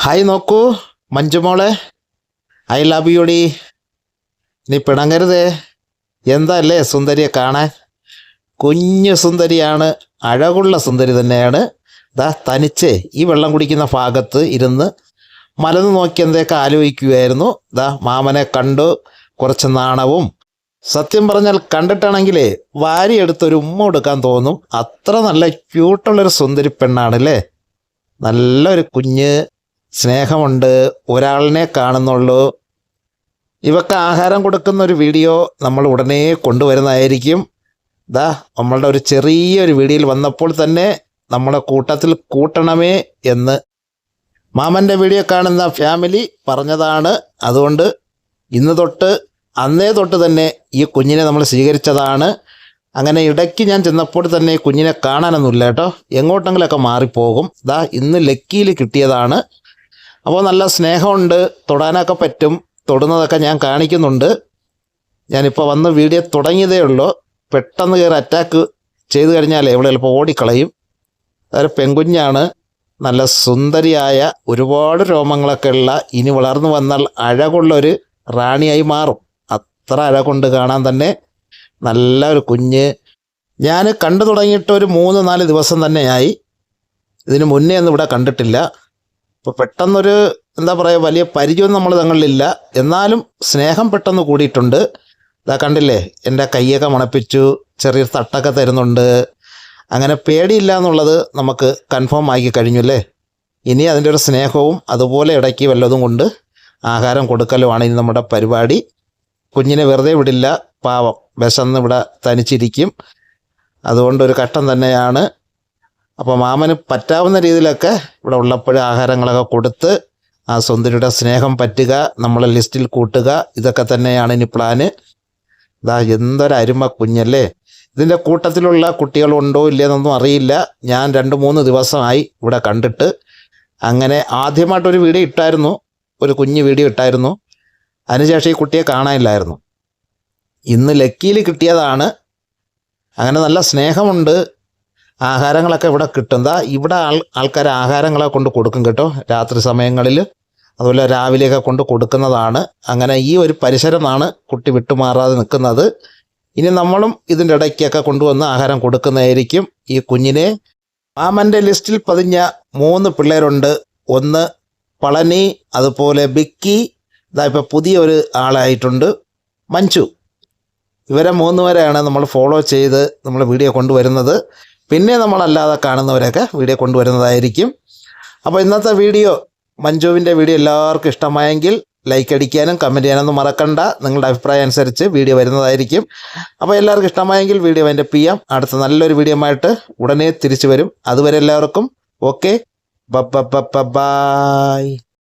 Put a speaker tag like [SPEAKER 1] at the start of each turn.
[SPEAKER 1] Hi നോക്കൂ മഞ്ജുമോളെ, I love you D. നീ പിണങ്ങരുതേ. എന്താ അല്ലേ സുന്ദരിയെ കാണാൻ? കുഞ്ഞു സുന്ദരിയാണ്, അഴകുള്ള സുന്ദരി തന്നെയാണ്. ദാ തനിച്ച് ഈ വെള്ളം കുടിക്കുന്ന ഭാഗത്ത് ഇരുന്ന് മലന്ന് നോക്കി എന്തൊക്കെ ആലോചിക്കുകയായിരുന്നു. ദാ മാമനെ കണ്ടു, കുറച്ച് നാണവും. സത്യം പറഞ്ഞാൽ കണ്ടിട്ടാണെങ്കിലേ വാരിയെടുത്തൊരു ഉമ്മ കൊടുക്കാൻ തോന്നും. അത്ര നല്ല ക്യൂട്ടുള്ളൊരു സുന്ദരി പെണ്ണാണല്ലേ. നല്ലൊരു കുഞ്ഞ്, സ്നേഹമുണ്ട്, ഒരാളിനെ കാണുന്നുള്ളൂ. ഇവക്ക് ആഹാരം കൊടുക്കുന്ന ഒരു വീഡിയോ നമ്മൾ ഉടനെ കൊണ്ടുവരുന്നതായിരിക്കും. ദാ നമ്മളുടെ ഒരു ചെറിയൊരു വീഡിയോയിൽ വന്നപ്പോൾ തന്നെ നമ്മളെ കൂട്ടത്തിൽ കൂട്ടണമേ എന്ന് മാമൻ്റെ വീഡിയോ കാണുന്ന ഫാമിലി പറഞ്ഞതാണ്. അതുകൊണ്ട് ഇന്ന് തൊട്ട് അന്നേ തൊട്ട് തന്നെ ഈ കുഞ്ഞിനെ നമ്മൾ സ്വീകരിച്ചതാണ്. അങ്ങനെ ഇടയ്ക്ക് ഞാൻ ചെന്നപ്പോൾ തന്നെ കുഞ്ഞിനെ കാണാനൊന്നുമില്ല കേട്ടോ, എങ്ങോട്ടെങ്കിലൊക്കെ മാറിപ്പോകും. ദാ ഇന്ന് ലക്കിയിൽ കിട്ടിയതാണ്. അപ്പോൾ നല്ല സ്നേഹമുണ്ട്, തൊടാനൊക്കെ പറ്റും. തൊടുന്നതൊക്കെ ഞാൻ കാണിക്കുന്നുണ്ട്. ഞാനിപ്പോൾ വന്ന് വീഡിയോ തുടങ്ങിയതേ ഉള്ളൂ. പെട്ടെന്ന് കയറി അറ്റാക്ക് ചെയ്ത് കഴിഞ്ഞാലേ ഇവിടെ ചിലപ്പോൾ ഓടിക്കളയും. അതൊരു പെൺകുഞ്ഞാണ്, നല്ല സുന്ദരിയായ, ഒരുപാട് രോമങ്ങളൊക്കെ ഉള്ള, ഇനി വളർന്നു വന്നാൽ അഴകുള്ളൊരു റാണിയായി മാറും. അത്ര അഴകുണ്ട് കാണാൻ തന്നെ. നല്ല ഒരു കുഞ്ഞ്. ഞാൻ കണ്ടു തുടങ്ങിയിട്ട് ഒരു 3-4 ദിവസം തന്നെയായി. ഇതിന് മുന്നേ ഒന്നും ഇവിടെ കണ്ടിട്ടില്ല. ഇപ്പോൾ പെട്ടെന്നൊരു എന്താ പറയുക, വലിയ പരിചയം നമ്മൾ തങ്ങളിലില്ല, എന്നാലും സ്നേഹം പെട്ടെന്ന് കൂടിയിട്ടുണ്ട്. ഇതാ കണ്ടില്ലേ, എൻ്റെ കൈയൊക്കെ മണപ്പിച്ചു, ചെറിയൊരു തട്ടൊക്കെ തരുന്നുണ്ട്. അങ്ങനെ പേടിയില്ല എന്നുള്ളത് നമുക്ക് കൺഫേം ആക്കി കഴിഞ്ഞു അല്ലേ. ഇനി അതിൻ്റെ ഒരു സ്നേഹവും അതുപോലെ ഇടയ്ക്ക് വല്ലതും കൊണ്ട് ആഹാരം കൊടുക്കലുമാണ് ഇനി നമ്മുടെ പരിപാടി. കുഞ്ഞിനെ വെറുതെ വിടില്ല, പാവം വിശന്ന് ഇവിടെ തനിച്ചിരിക്കും. അതുകൊണ്ടൊരു ഘട്ടം തന്നെയാണ്. അപ്പോൾ മാമന് പറ്റാവുന്ന രീതിയിലൊക്കെ ഇവിടെ ഉള്ളപ്പോഴും ആഹാരങ്ങളൊക്കെ കൊടുത്ത് ആ സുന്ദരിയുടെ സ്നേഹം പറ്റുക, നമ്മളെ ലിസ്റ്റിൽ കൂട്ടുക, ഇതൊക്കെ തന്നെയാണ് ഇനി പ്ലാന്. ഇതാ എന്തൊരരുമ കുഞ്ഞല്ലേ. ഇതിൻ്റെ കൂട്ടത്തിലുള്ള കുട്ടികളുണ്ടോ ഇല്ലയെന്നൊന്നും അറിയില്ല. ഞാൻ 2-3 ദിവസമായി ഇവിടെ കണ്ടിട്ട്. അങ്ങനെ ആദ്യമായിട്ടൊരു വീഡിയോ ഇട്ടായിരുന്നു, ഒരു കുഞ്ഞ് വീഡിയോ ഇട്ടായിരുന്നു. അതിനുശേഷം ഈ കുട്ടിയെ കാണാനില്ലായിരുന്നു. ഇന്ന് ലക്കിയിൽ കിട്ടിയതാണ്. അങ്ങനെ നല്ല സ്നേഹമുണ്ട്. ആഹാരങ്ങളൊക്കെ ഇവിടെ കിട്ടും. ഇവിടെ ആൾക്കാർ ആഹാരങ്ങളൊക്കെ കൊണ്ട് കൊടുക്കും കേട്ടോ, രാത്രി സമയങ്ങളിൽ, അതുപോലെ രാവിലെയൊക്കെ കൊണ്ട് കൊടുക്കുന്നതാണ്. അങ്ങനെ ഈ ഒരു പരിസരമാണ് കുട്ടി വിട്ടുമാറാതെ നിൽക്കുന്നത്. ഇനി നമ്മളും ഇതിൻ്റെ ഇടയ്ക്കൊക്കെ കൊണ്ടുവന്ന് ആഹാരം കൊടുക്കുന്നതായിരിക്കും ഈ കുഞ്ഞിനെ. മാമൻ്റെ ലിസ്റ്റിൽ പതിഞ്ഞ 3 പിള്ളേരുണ്ട്. ഒന്ന് പളനി, അതുപോലെ ബിക്കി, ഇതാ ഇപ്പോൾ പുതിയൊരു ആളായിട്ടുണ്ട് മഞ്ജു. ഇവരെ 3 പേരെയാണ് നമ്മൾ ഫോളോ ചെയ്ത് നമ്മൾ വീഡിയോ കൊണ്ടുവരുന്നത്. പിന്നെ നമ്മളല്ലാതെ കാണുന്നവരൊക്കെ വീഡിയോ കൊണ്ടുവരുന്നതായിരിക്കും. അപ്പോൾ ഇന്നത്തെ വീഡിയോ, മഞ്ജുവിൻ്റെ വീഡിയോ എല്ലാവർക്കും ഇഷ്ടമായെങ്കിൽ ലൈക്ക് അടിക്കാനും കമൻറ്റ് ചെയ്യാനൊന്നും മറക്കണ്ട. നിങ്ങളുടെ അഭിപ്രായം അനുസരിച്ച് വീഡിയോ വരുന്നതായിരിക്കും. അപ്പോൾ എല്ലാവർക്കും ഇഷ്ടമായെങ്കിൽ വീഡിയോ വൈൻഡപ്പ് ചെയ്യാം. അടുത്ത നല്ലൊരു വീഡിയോ ആയിട്ട് ഉടനെ തിരിച്ചു വരും. അതുവരെ എല്ലാവർക്കും ഓക്കെ, ബൈ.